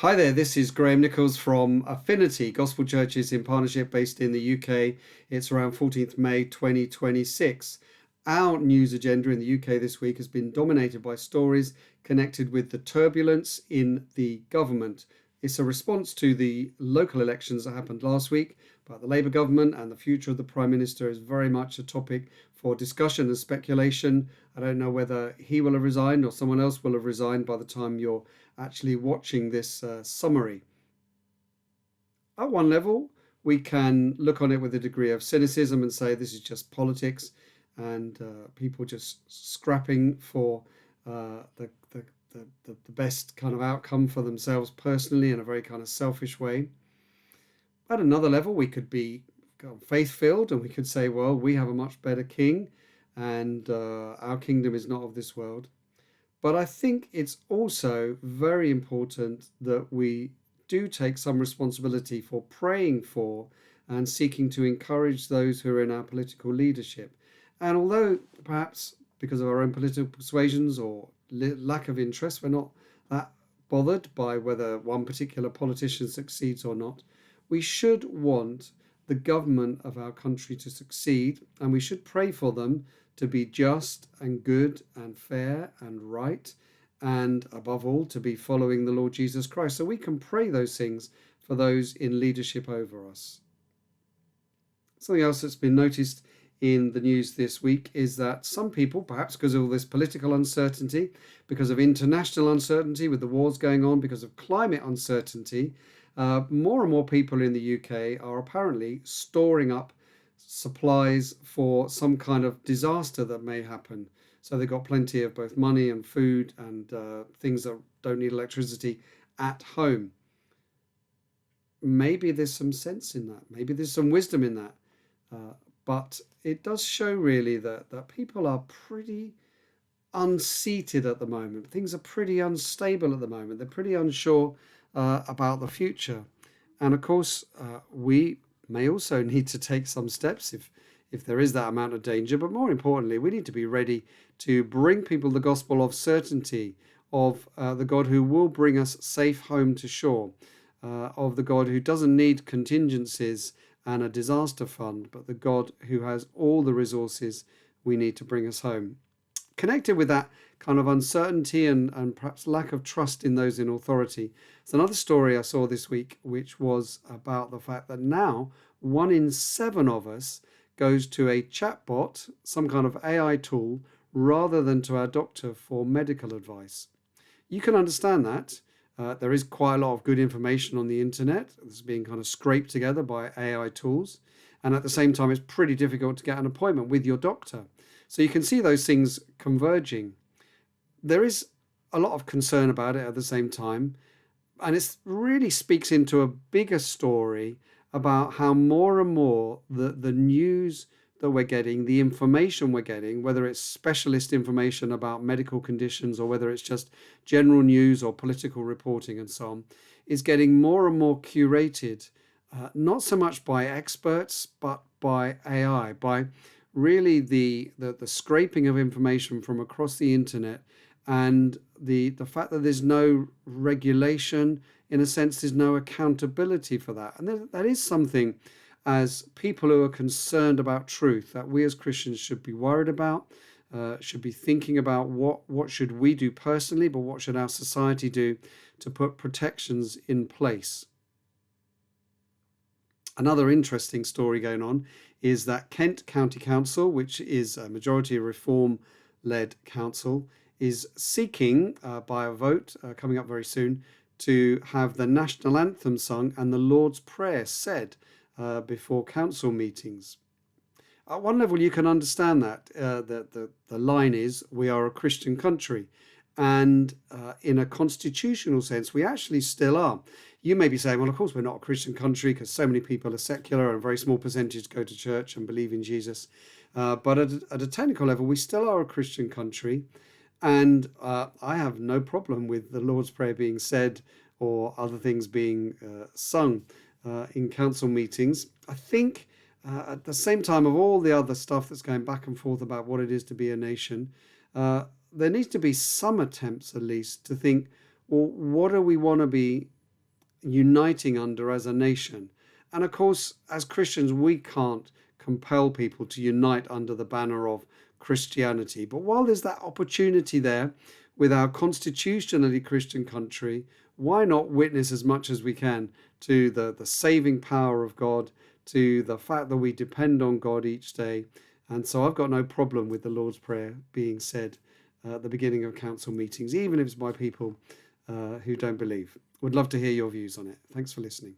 Hi there, this is Graham Nicholls from Affinity, Gospel Churches in Partnership based in the UK. It's around 14th May 2026. Our news agenda in the UK this week has been dominated by stories connected with the turbulence in the government. It's a response to the local elections that happened last week, but the Labour government and the future of the Prime Minister is very much a topic for discussion and speculation. I don't know whether he will have resigned or someone else will have resigned by the time you're actually watching this summary. At one level, we can look on it with a degree of cynicism and say this is just politics and people just scrapping for the best kind of outcome for themselves personally in a very kind of selfish way. At another level, we could be faith-filled and we could say, well, we have a much better king and our kingdom is not of this world. But I think it's also very important that we do take some responsibility for praying for and seeking to encourage those who are in our political leadership. And although perhaps because of our own political persuasions or lack of interest, we're not that bothered by whether one particular politician succeeds or not, we should want the government of our country to succeed, and we should pray for them to be just and good and fair and right, and above all, to be following the Lord Jesus Christ. So we can pray those things for those in leadership over us. Something else that's been noticed in the news this week is that some people, perhaps because of all this political uncertainty, because of international uncertainty with the wars going on, because of climate uncertainty, more and more people in the UK are apparently storing up supplies for some kind of disaster that may happen. So they've got plenty of both money and food and things that don't need electricity at home. Maybe there's some sense in that. Maybe there's some wisdom in that. But it does show really that people are pretty unseated at the moment. Things are pretty unstable at the moment. They're pretty unsure about the future. And of course, we may also need to take some steps if there is that amount of danger. But more importantly, we need to be ready to bring people the gospel of certainty, of the God who will bring us safe home to shore, of the God who doesn't need contingencies and a disaster fund, but the God who has all the resources we need to bring us home. Connected with that kind of uncertainty and perhaps lack of trust in those in authority, it's another story I saw this week, which was about the fact that now 1 in 7 of us goes to a chatbot, some kind of AI tool, rather than to our doctor for medical advice. You can understand that. There is quite a lot of good information on the internet that's being kind of scraped together by AI tools. And at the same time, it's pretty difficult to get an appointment with your doctor. So you can see those things converging. There is a lot of concern about it at the same time. And it really speaks into a bigger story about how more and more the news that we're getting, the information we're getting, whether it's specialist information about medical conditions or whether it's just general news or political reporting and so on, is getting more and more curated, not so much by experts, but by AI, by really the scraping of information from across the internet, and the fact that there's no regulation, in a sense, there's no accountability for that. And that is something, as people who are concerned about truth, that we as Christians should be worried about, should be thinking about what should we do personally, but what should our society do to put protections in place. Another interesting story going on is that Kent County Council, which is a majority reform-led council, is seeking, by a vote coming up very soon, to have the national anthem sung and the Lord's Prayer said before council meetings. At one level, you can understand that. The line is, we are a Christian country. And in a constitutional sense, we actually still are. You may be saying, well, of course, we're not a Christian country because so many people are secular and a very small percentage go to church and believe in Jesus. But at a technical level, we still are a Christian country. And I have no problem with the Lord's Prayer being said or other things being sung in council meetings. I think at the same time of all the other stuff that's going back and forth about what it is to be a nation, there needs to be some attempts at least to think, well, what do we want to be uniting under as a nation. And of course, as Christians, we can't compel people to unite under the banner of Christianity. But while there's that opportunity there with our constitutionally Christian country, why not witness as much as we can to the saving power of God, to the fact that we depend on God each day? And so I've got no problem with the Lord's Prayer being said at the beginning of council meetings, even if it's by people who don't believe. Would love to hear your views on it. Thanks for listening.